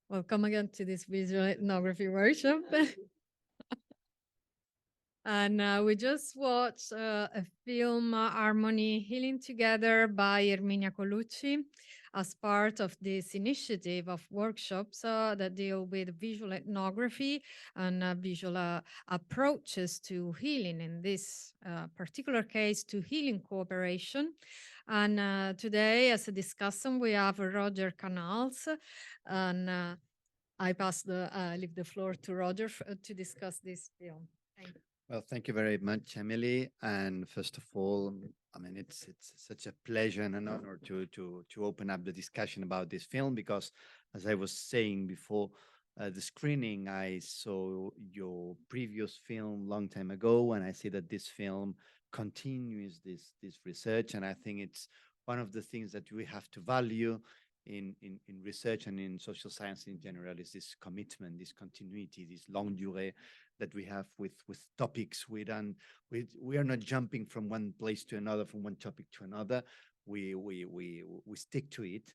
Welcome again to this visual ethnography workshop. And we just watched a film, Harmony Healing Together by Erminia Colucci, as part of this initiative of workshops that deal with visual ethnography and visual approaches to healing, in this particular case, to healing cooperation. And today, as a discussant, we have Roger Canals, and I leave the floor to Roger to discuss this film. Thank you. Well, thank you very much, Emily. And first of all, I mean, it's such a pleasure and an honor to open up the discussion about this film because, as I was saying before the screening, I saw your previous film long time ago, and I see that this film continues this research, and I think it's one of the things that we have to value in research and in social science in general is this commitment, this continuity, this longue durée that we have with topics. We are not jumping from one place to another, from one topic to another. We stick to it.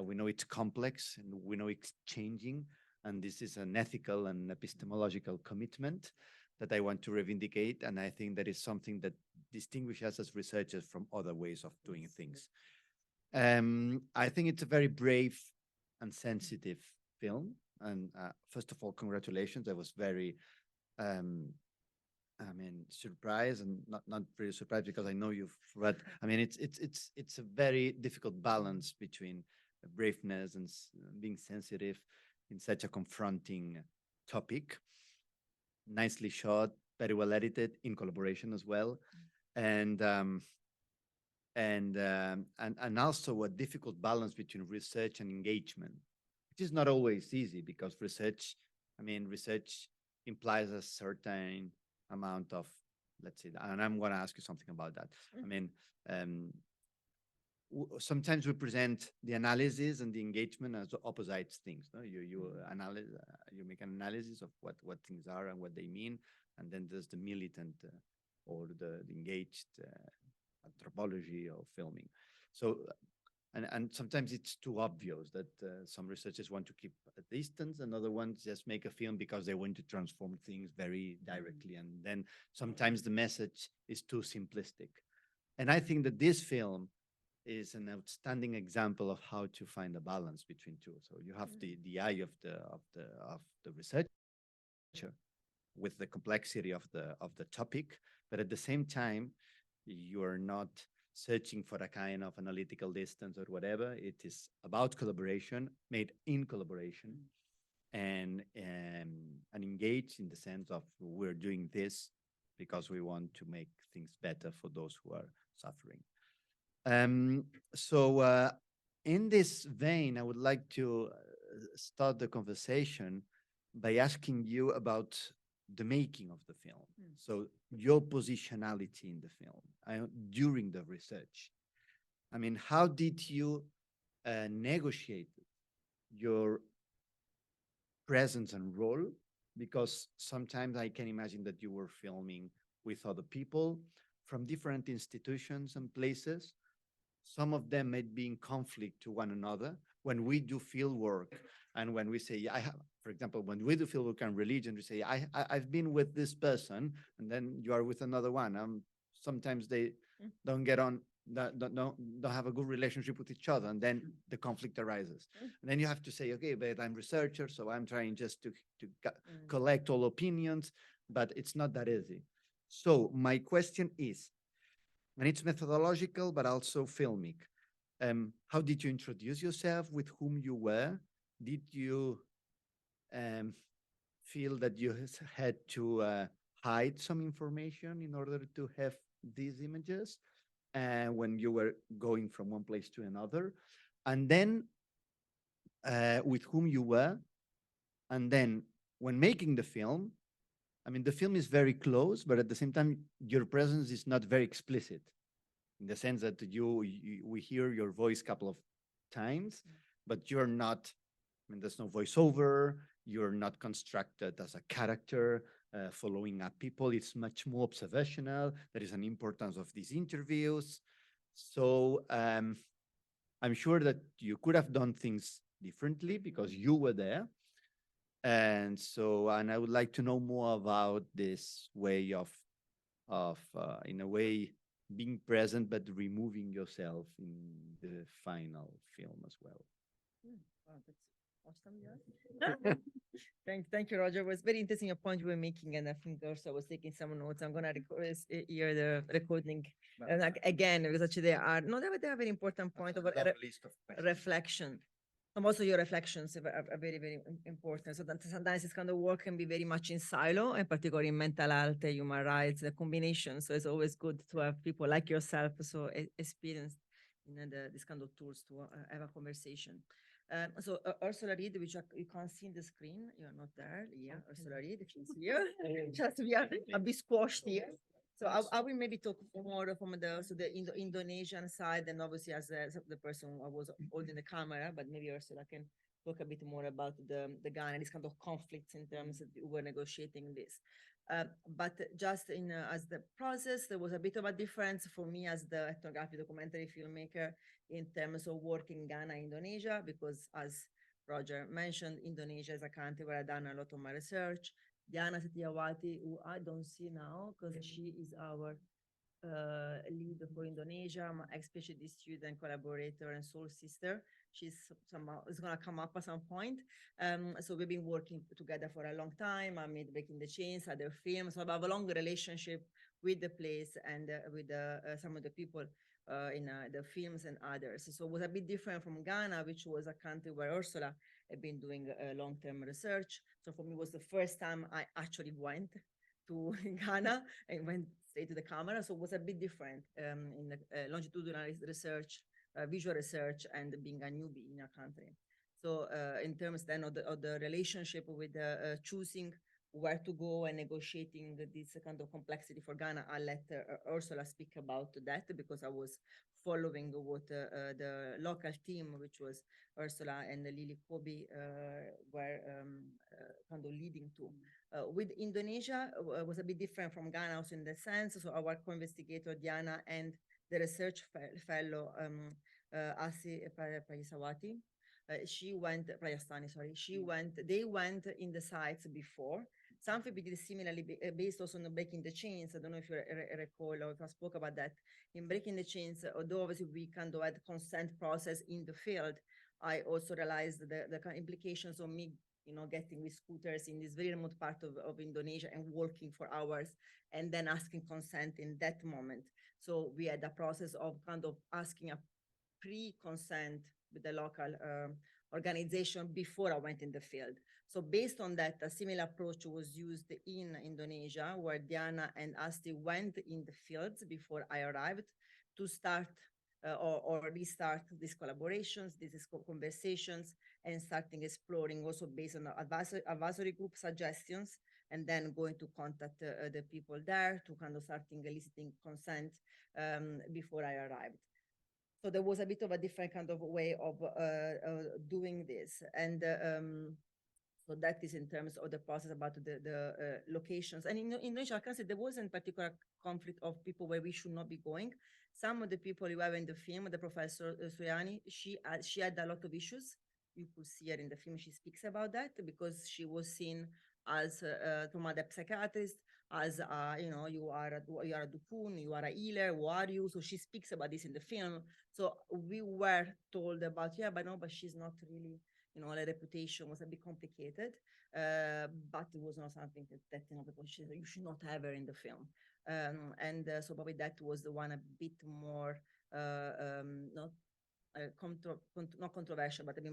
We know it's complex and we know it's changing, and this is an ethical and epistemological commitment that I want to reivindicate, and I think that is something that distinguishes us as researchers from other ways of doing things. I think it's a very brave and sensitive film. And first of all, congratulations. I was very, surprised, and not really surprised because I know you've read. I mean, it's a very difficult balance between braveness and being sensitive in such a confronting topic. Nicely shot, very well edited, in collaboration as well, and and also a difficult balance between research and engagement, which is not always easy because research implies a certain amount of, let's say, and I'm going to ask you something about that. I mean, sometimes we present the analysis and the engagement as opposite things. No? You make an analysis of what things are and what they mean, and then there's the militant or the engaged anthropology or filming. So, and sometimes it's too obvious that some researchers want to keep a distance, and other ones just make a film because they want to transform things very directly. And then sometimes the message is too simplistic. And I think that this film is an outstanding example of how to find a balance between two. So you have the eye of the researcher with the complexity of the topic, but at the same time, you are not searching for a kind of analytical distance or whatever. It is about collaboration, made in collaboration, and engaged in the sense of we're doing this because we want to make things better for those who are suffering. So in this vein, I would like to start the conversation by asking you about the making of the film. So your positionality in the film during the research. I mean, how did you negotiate your presence and role? Because sometimes I can imagine that you were filming with other people from different institutions and places. Some of them might be in conflict to one another. When we do field work and when we say, for example, when we do field work on religion, we say, I've been with this person, and then you are with another one. Sometimes they don't get on, don't have a good relationship with each other, and then the conflict arises. And then you have to say, okay, but I'm researcher, so I'm trying just to collect all opinions, but it's not that easy. So my question is, and it's methodological, but also filmic. How did you introduce yourself? With whom you were? Did you feel that you had to hide some information in order to have these images when you were going from one place to another? And then with whom you were? And then when making the film, I mean, the film is very close, but at the same time, your presence is not very explicit in the sense that we hear your voice a couple of times, but you're not, I mean, there's no voiceover, you're not constructed as a character following up people. It's much more observational. There is an importance of these interviews. So I'm sure that you could have done things differently because you were there. And so, and I would like to know more about this way of in a way, being present but removing yourself in the final film as well. Wow, that's awesome. Yeah. Thank you, Roger. It was very interesting a point you were making, and I think also I was taking some notes. I'm gonna hear the recording, and like, again, because actually they are no, they have very important point of reflection. And also your reflections are very, very important. So that sometimes this kind of work can be very much in silo, and particularly in mental health, human rights, the combination. So it's always good to have people like yourself, so experienced in this kind of tools to have a conversation. So Ursula Reed, which you can't see in the screen, you're not there. Yeah, Ursula Reed, if she's here, just we are a bit squashed here. So I will maybe talk more from the Indonesian side, and obviously as the person who was holding the camera, but maybe Ursula can talk a bit more about the Ghana, this kind of conflicts in terms of we're negotiating this. But just in as the process, there was a bit of a difference for me as the ethnography documentary filmmaker in terms of working in Ghana, Indonesia, because as Roger mentioned, Indonesia is a country where I've done a lot of my research. Diana Setiawati, who I don't see now because she is our lead for Indonesia, my ex-PhD student, collaborator, and soul sister. She's somehow is gonna come up at some point. So we've been working together for a long time. I made Breaking the Chains, other films. So I have a long relationship with the place and with some of the people in the films and others. So it was a bit different from Ghana, which was a country where Ursula had been doing long-term research. So for me, it was the first time I actually went to Ghana and went straight to the camera. So it was a bit different in the longitudinal research, visual research, and being a newbie in a country. So in terms then of the relationship with choosing where to go and negotiating this kind of complexity for Ghana, I'll let Ursula speak about that because I was following what the local team, which was Ursula and Lily Kobe, were kind of leading to. With Indonesia, was a bit different from Ghana also in the sense. So our co-investigator, Diana, and the research fellow, Asi Prayasawati, they went in the sites before. Something we did similarly based also on Breaking the Chains. I don't know if you recall or if I spoke about that. In Breaking the Chains, although obviously we kind of had consent process in the field, I also realized the kind of implications of me, getting with scooters in this very remote part of Indonesia and walking for hours and then asking consent in that moment. So we had a process of kind of asking a pre-consent with the local organization before I went in the field. So based on that, a similar approach was used in Indonesia, where Diana and Asti went in the fields before I arrived to start or restart these collaborations, these conversations, and starting exploring also based on advisory group suggestions, and then going to contact the people there to kind of starting eliciting consent before I arrived. So there was a bit of a different kind of way of doing this. And so that is in terms of the process about the locations. And in Indonesia, I can say there wasn't particular conflict of people where we should not be going. Some of the people you have in the film, the Professor Suyani, she had a lot of issues. You could see her in the film. She speaks about that because she was seen as from other psychiatrist, as you are a dukun, you are a healer, who are you? So she speaks about this in the film. So we were told about, but she's not really, the reputation was a bit complicated, but it was not something that people you should not have her in the film. So probably that was the one a bit more, not controversial, but a bit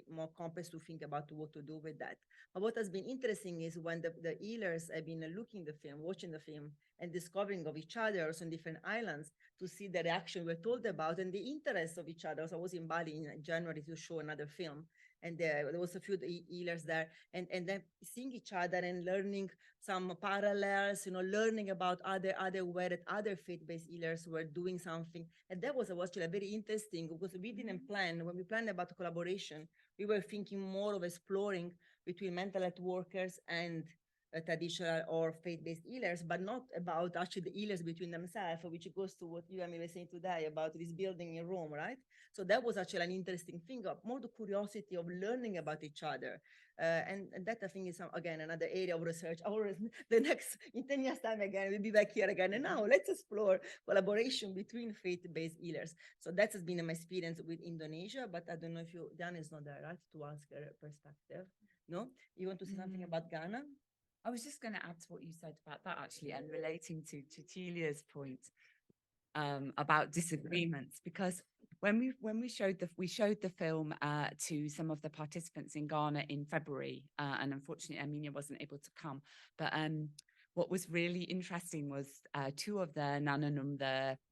more complex to think about what to do with that. But what has been interesting is when the healers have been looking the film, watching the film, and discovering of each other also in different islands to see the reaction we're told about and the interest of each other. So I was in Bali in January to show another film, and there was a few healers there, and then seeing each other and learning some parallels, learning about other way that other faith-based healers were doing something. And that was actually very interesting because we didn't plan, when we planned about collaboration, we were thinking more of exploring between mental health workers and traditional or faith-based healers, but not about actually the healers between themselves, which goes to what you and me were saying today about this building in Rome, right? So that was actually an interesting thing, of more the curiosity of learning about each other. And that I think is, again, another area of research. Always the next, in 10 years time again, we'll be back here again. And now let's explore collaboration between faith-based healers. So that has been my experience with Indonesia, but I don't know if Diana is not there, right, to ask her perspective. No? You want to say something about Ghana? I was just going to add to what you said about that actually, and relating to Cecilia's point about disagreements, because when we showed the film to some of the participants in Ghana in February, and unfortunately Erminia wasn't able to come, but what was really interesting was two of the Nananum,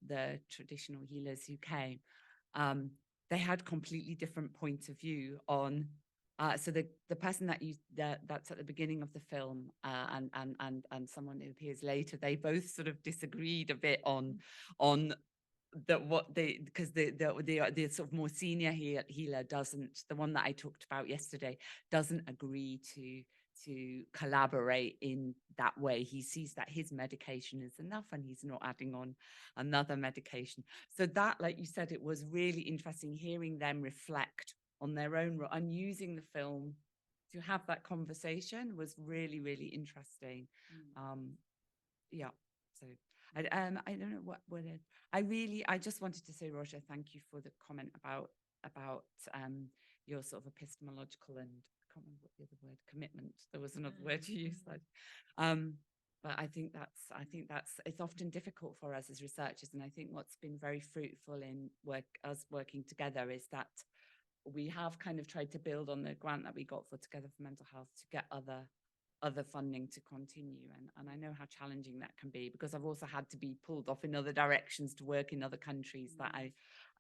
the traditional healers who came, they had completely different points of view on. So the person that's at the beginning of the film and someone who appears later, they both sort of disagreed a bit on because the sort of more senior healer doesn't, the one that I talked about yesterday, doesn't agree to collaborate in that way. He sees that his medication is enough and he's not adding on another medication. So that, like you said, it was really interesting hearing them reflect on their own and using the film to have that conversation was really, really interesting. Yeah, so I don't know what I just wanted to say, Roger, thank you for the comment about your sort of epistemological and I can't remember what the other word, commitment. There was another word you used. But I think that's it's often difficult for us as researchers, and I think what's been very fruitful in us working together is that we have kind of tried to build on the grant that we got for Together for Mental Health to get other funding to continue. And I know how challenging that can be, because I've also had to be pulled off in other directions to work in other countries that I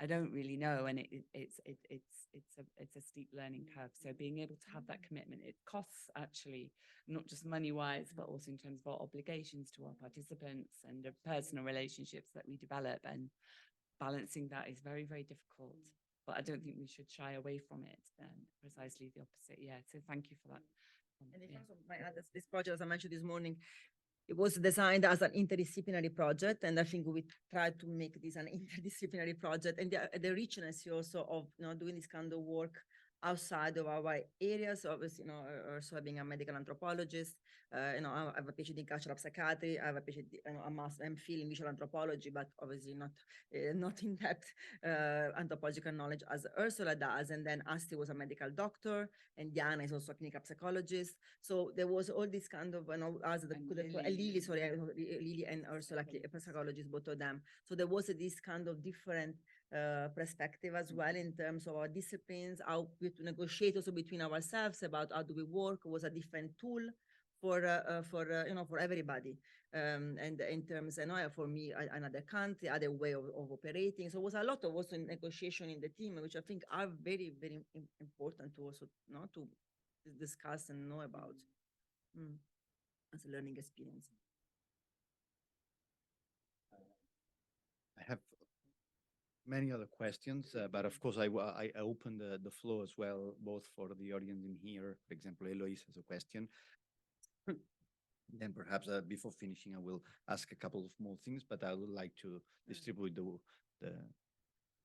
don't really know. And it's a steep learning curve. So being able to have that commitment, it costs actually, not just money wise, but also in terms of our obligations to our participants and the personal relationships that we develop, and balancing that is very, very difficult. But I don't think we should shy away from it. Precisely the opposite. Yeah. So thank you for that. And in terms of this project, as I mentioned this morning, it was designed as an interdisciplinary project, and I think we tried to make this an interdisciplinary project. And the richness also of doing this kind of work outside of our areas. Obviously, also being a medical anthropologist, I have a PhD in cultural psychiatry. I have a PhD, a MPhil in visual anthropology, but obviously not in depth anthropological knowledge as Ursula does. And then Asti was a medical doctor, and Diana is also a clinical psychologist. So there was all this kind of, Lily and Ursula, psychologists, both of them. So there was this kind of different perspective as well in terms of our disciplines, how we negotiate also between ourselves about how do we work. Was a different tool for everybody, and in terms, for me, another country, other way of operating. So it was a lot of also negotiation in the team, which I think are very, very important to also to discuss and know about as a learning experience. I have many other questions, but of course I open the floor as well, both for the audience in here. For example, Eloise has a question. Then perhaps before finishing, I will ask a couple of more things, but I would like to distribute the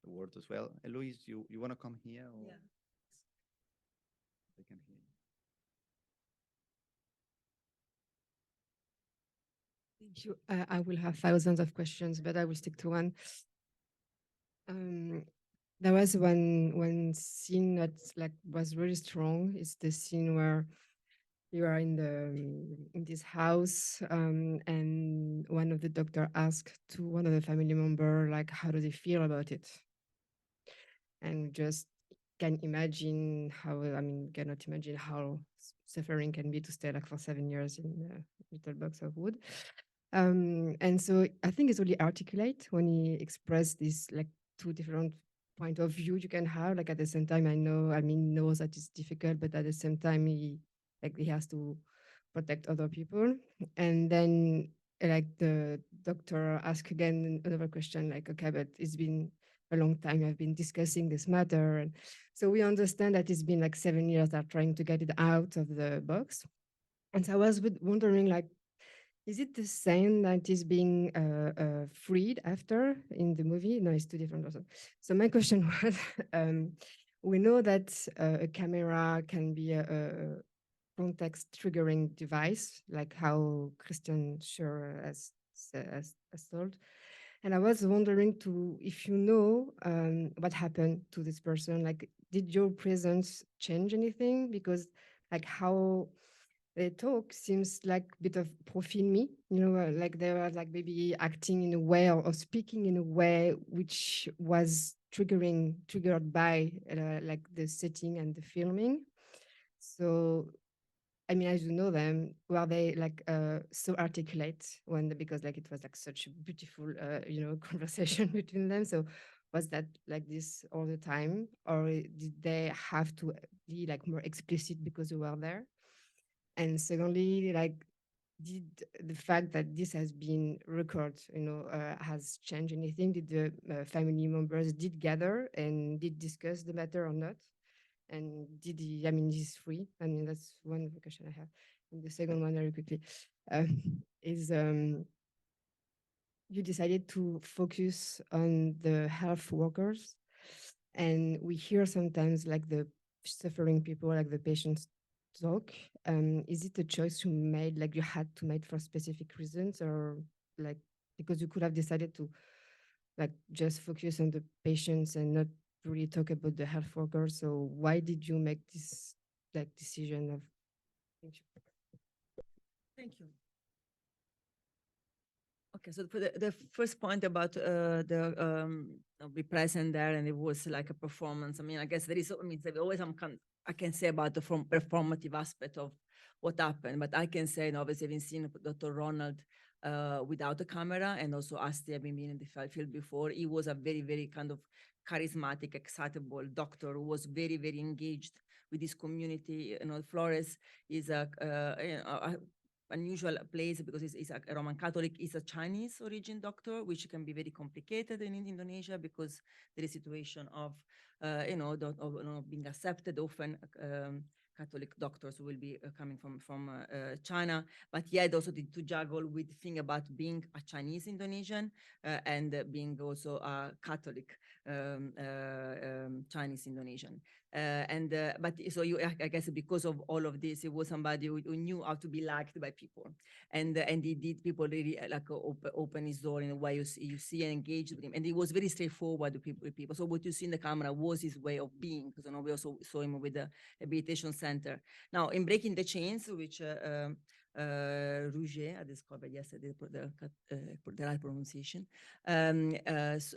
word as well. Eloise, you want to come here? Or? Yeah. They can hear you. Thank you. I will have thousands of questions, but I will stick to one. There was one scene that was really strong. It's the scene where you are in this house, and one of the doctor asked to one of the family member, how do they feel about it? And just can imagine how, cannot imagine how suffering can be to stay for 7 years in a little box of wood. And so I think it's really articulate when he expressed this two different point of view you can have. At the same time, knows that it's difficult, but at the same time, he has to protect other people. And then the doctor asked again another question, okay, but it's been a long time I've been discussing this matter. And so we understand that it's been 7 years that trying to get it out of the box. And so I was wondering, like, is it the same that is being freed after in the movie? No, it's two different persons. So my question was, we know that a camera can be a context triggering device, like how Christian Sure has told. And I was wondering to if you know what happened to this person. Like, did your presence change anything? Because like how they talk seems like a bit of profil me, like they were like maybe acting in a way or speaking in a way which was triggered by like the setting and the filming. So I mean, as you know them, were they like so articulate because like it was like such a beautiful conversation between them. So was that like this all the time, or did they have to be like more explicit because you were there? And secondly, like, did the fact that this has been recorded, has changed anything? Did the family members did gather and did discuss the matter or not? And did he, I mean, he's free. I mean, that's one of the question I have. And the second one, very quickly, is you decided to focus on the health workers. And we hear sometimes like the suffering people, like the patients talk. Is it a choice you made, like you had to make for specific reasons, or like because you could have decided to like just focus on the patients and not really talk about the health workers? So why did you make this like decision of? Thank you. Thank you. Okay, so for the first point about be present there, and it was like a performance. I mean, I guess there is. I mean, there always I can say about the performative aspect of what happened, but I can say, and obviously, having seen Dr. Ronald without a camera, and also Asti, having been in the field before, he was a very, very kind of charismatic, excitable doctor who was very, very engaged with his community. You know, Flores is a unusual place because he's a Roman Catholic. He's a Chinese origin doctor, which can be very complicated in Indonesia because there is a situation of, being accepted. Often Catholic doctors will be coming from China, but yet also to juggle with the thing about being a Chinese Indonesian and being also a Catholic Chinese Indonesian. But so I guess because of all of this, it was somebody who knew how to be liked by people, and he did people really like open his door in a way you see and engage with him, and he was very straightforward with people. So what you see in the camera was his way of being, because we also saw him with the rehabilitation center. Now in Breaking the Chains, which Rouget, I discovered yesterday the right pronunciation,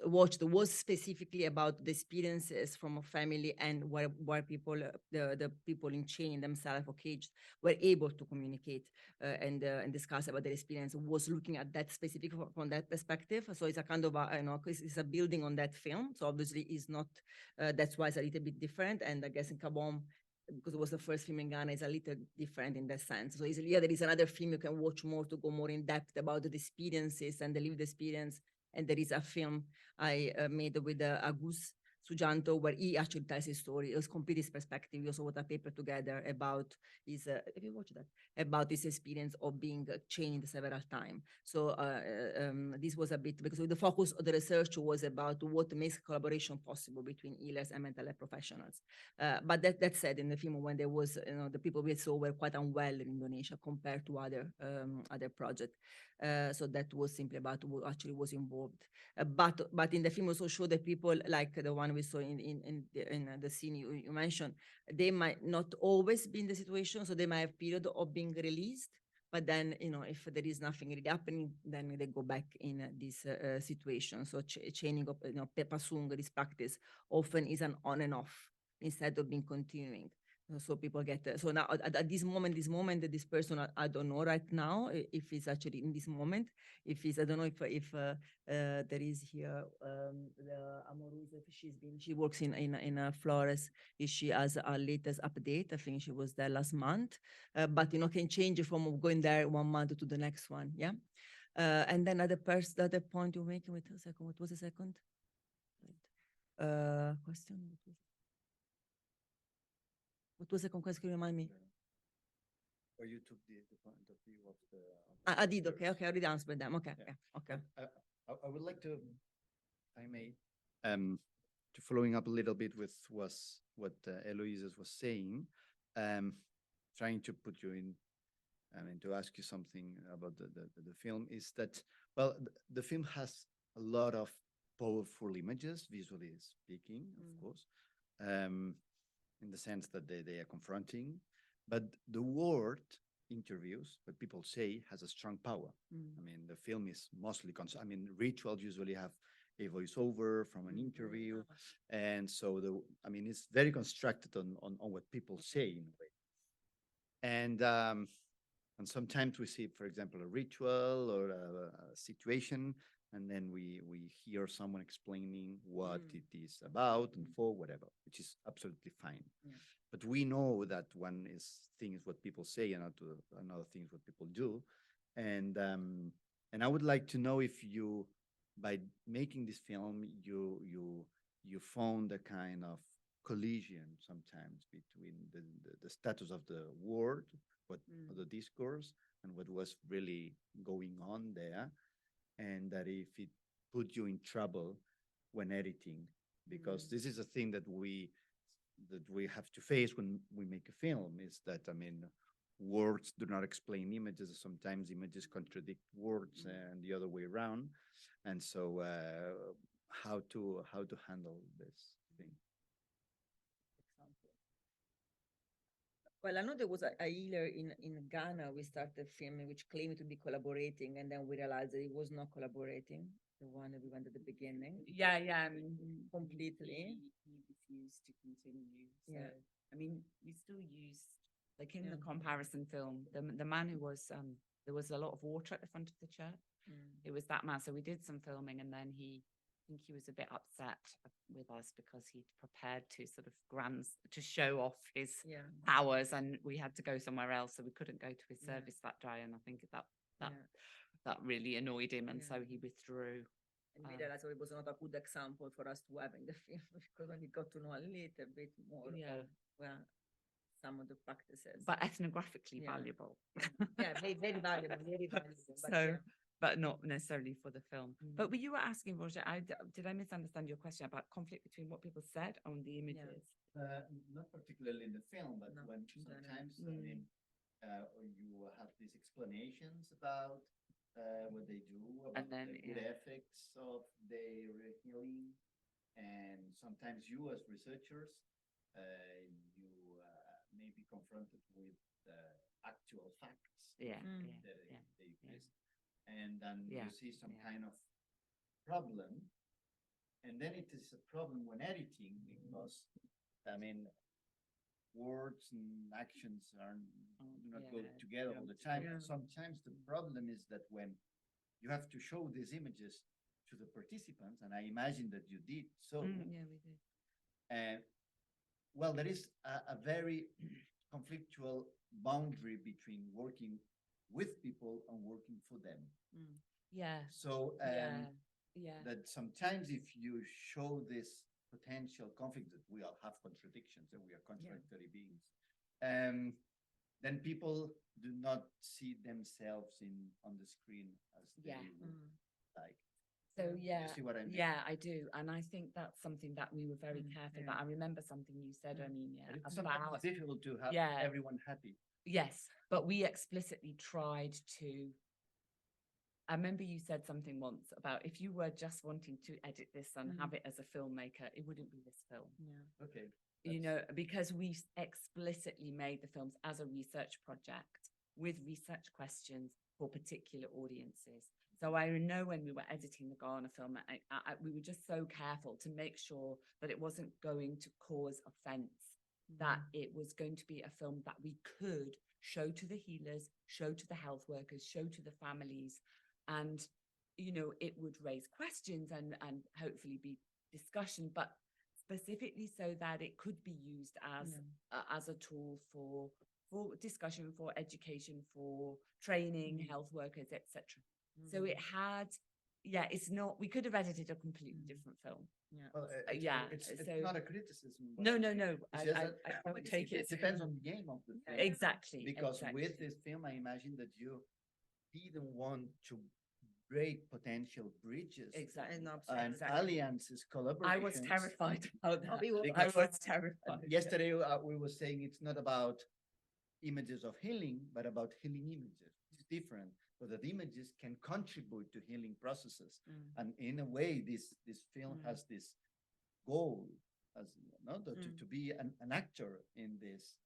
watched was specifically about the experiences from a family and where people, the people in chain themselves or caged, were able to communicate and discuss about their experience. Was looking at that specific from that perspective. So it's a kind of it's a building on that film. So obviously it's not. That's why it's a little bit different. And I guess in Kabom, because it was the first film in Ghana, is a little different in that sense. So there is another film you can watch more to go more in depth about the experiences and the lived experience. And there is a film I made with Agus Sujanto, where he actually tells his story. It was completely his perspective. We also wrote a paper together about his, if you watch that, about his experience of being chained several times. So this was a bit, because the focus of the research was about what makes collaboration possible between healers and mental health professionals. But that said, in the film, when there was, the people we saw were quite unwell in Indonesia compared to other projects. So that was simply about what actually was involved. But in the film also show that people like the one we saw in the scene you mentioned, they might not always be in the situation, so they might have period of being released. But then, if there is nothing really happening, then they go back in this situation. So chaining of, pasung, this practice often is an on and off instead of being continuing. So people get so now at this moment, this person, I don't know right now if he's actually in this moment. If he's, I don't know if there is here the Amorosa. She works in Flores. If she has a latest update, I think she was there last month. But can change from going there 1 month to the next one. Yeah. And then the other point you're making. Wait a second. What was the second question? What was the second question? Can you remind me? Or you took the point of view of the. I did, okay, viewers. okay, I already answered them, okay, Yeah. yeah, okay. I would like to, if I may, to following up a little bit with what Eloise was saying, trying to put you in, I mean, to ask you something about the film is that, well, the film has a lot of powerful images, visually speaking, of course, in the sense that they are confronting, but the word interviews, what people say, has a strong power. I mean, the film is mostly, I mean, rituals usually have a voiceover from an interview, and so I mean, it's very constructed on what people say in a way, and sometimes we see, for example, a ritual or a situation, and then we hear someone explaining what it is about and for whatever, which is absolutely fine. Yeah. But we know that one thing is what people say, and another thing is what people do, and I would like to know if you, by making this film, you found a kind of collision sometimes between the status of the word, what the discourse, and what was really going on there, and that if it put you in trouble when editing, because this is a thing that we have to face when we make a film, is that, I mean, words do not explain images. Sometimes images contradict words and the other way around. And so how to handle this thing? Well, I know there was a healer in Ghana. We started filming, which claimed to be collaborating, and then we realized that it was not collaborating. The one that we went at the beginning. Yeah, I mean, Completely. He refused to continue. So, Yeah. I mean, we still used, like in the comparison film, the man who was, there was a lot of water at the front of the church. It was that man. So we did some filming, and then I think he was a bit upset with us because he'd prepared to sort of to show off his powers, and we had to go somewhere else, so we couldn't go to his service that day. And I think that really annoyed him, and so he withdrew. And we realized it was not a good example for us to have in the film, because when we got to know a little bit more of some of the practices. But ethnographically valuable. Yeah, very valuable, very valuable. So, but not necessarily for the film. But you were asking, Roger, did I misunderstand your question about conflict between what people said on the images? Not particularly in the film, but when sometimes, I mean, you have these explanations about what they do, about then, the good effects of their healing, and sometimes you as researchers, you may be confronted with actual facts that they exist, and then you see some kind of problem, and then it is a problem when editing, because I mean, words and actions do not go together all the time. Sometimes the problem is that when you have to show these images to the participants, and I imagine that you did so. Yeah, we did. Well, there is a very conflictual boundary between working with people and working for them. Yeah. So that sometimes if you show this potential conflict, that we all have contradictions and we are contradictory beings, then people do not see themselves on the screen as they would like. So you see what I mean? Yeah, I do, and I think that's something that we were very careful about. I remember something you said, Erminia, It's about sometimes difficult to have everyone happy. Yes, but we explicitly tried to. I remember you said something once about if you were just wanting to edit this and have it as a filmmaker, it wouldn't be this film. Yeah. Okay. You know, because we explicitly made the films as a research project with research questions for particular audiences. So I know when we were editing the Ghana film, we were just so careful to make sure that it wasn't going to cause offense, that it was going to be a film that we could show to the healers, show to the health workers, show to the families, and, you know, it would raise questions and hopefully be discussion, but specifically so that it could be used as a tool for discussion, for education, for training, health workers, etc. So it had, yeah, it's not, we could have edited a completely different film. Yeah. Well, yeah, it's so- not a criticism. what No, I'm no, saying. no, It's I just don't that take it. It depends on the game of the film. Exactly. Because with exactly. this film, I imagine that you didn't want to break potential bridges Exactly. And and exactly. alliances, collaborations. I was terrified about that. we were- I Because- was terrified. Yesterday, we were saying it's not about images of healing, but about healing images. It's different, so that images can contribute to healing processes. Mm. And in a way, this film has this goal as to be an actor in this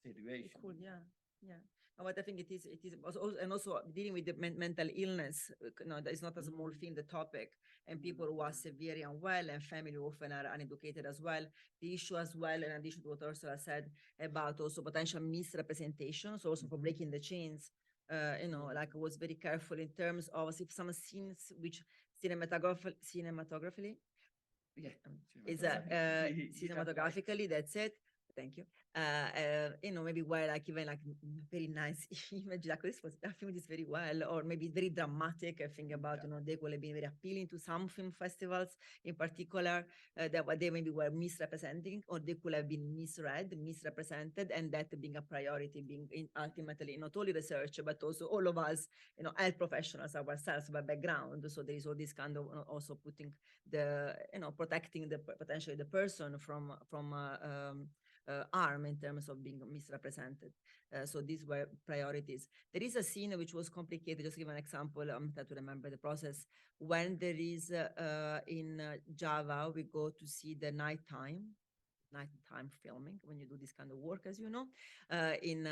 situation. Cool, yeah, yeah. But I think it is also, and also dealing with the mental illness, that is not a small thing, the topic, and people who are severely unwell and family often are uneducated as well. The issue as well, in addition to what Ursula said about also potential misrepresentations, also for breaking the chains, like I was very careful in terms of if some scenes which cinematographically, Yeah. is cinematographically, that's it. Thank you. Maybe where like even like very nice image like this was, I think this very well, or maybe very dramatic. I think about they could have been very appealing to some film festivals in particular, that what they maybe were misrepresenting, or they could have been misread, misrepresented, and that being a priority, being ultimately not only research but also all of us, health professionals ourselves by background. So there is all this kind of also putting the protecting the potentially the person from harm in terms of being misrepresented. So these were priorities. There is a scene which was complicated. Just give an example. I'm trying to remember the process. When there is in Java, we go to see the nighttime filming when you do this kind of work, as you know, in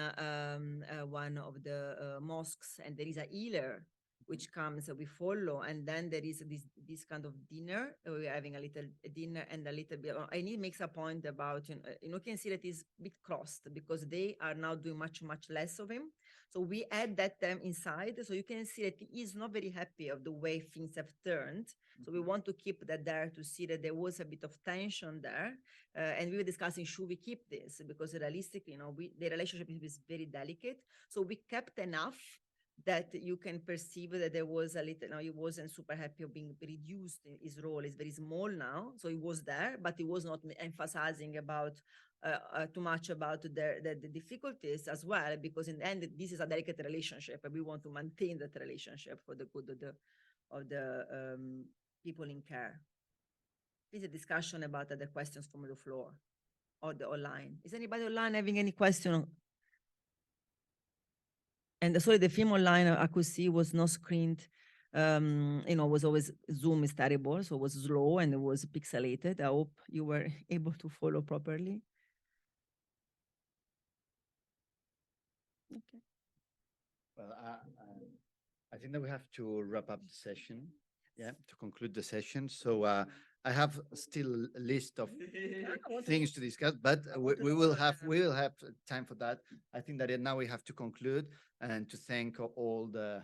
one of the mosques, and there is a healer which comes, we follow, and then there is this kind of dinner. We're having a little dinner and a little bit. And he makes a point about, you can see that he's a bit crossed because they are now doing much less of him. So we add that them inside, so you can see that he is not very happy of the way things have turned. So we want to keep that there to see that there was a bit of tension there, and we were discussing should we keep this, because realistically, the relationship is very delicate. So we kept enough that you can perceive that there was a little, he wasn't super happy of being reduced. His role is very small now. So he was there, but he was not emphasizing about too much about the difficulties as well, because in the end, this is a delicate relationship and we want to maintain that relationship for the good of the people in care. There's a discussion about other questions from the floor or the online. Is anybody online having any question? And sorry, the film online I could see was not screened. Was always Zoom is terrible, so it was slow and it was pixelated. I hope you were able to follow properly. Okay. Well, I think that we have to wrap up the session. Yeah, to conclude the session. So I have still a list of things to discuss, but we will have time for that. I think that now we have to conclude and to thank all the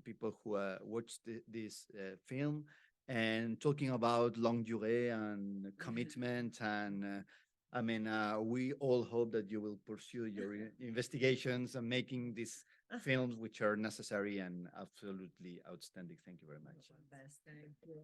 people who watched this film, and talking about longue durée and commitment, and we all hope that you will pursue your investigations and making these films which are necessary and absolutely outstanding. Thank you very much. Thank you.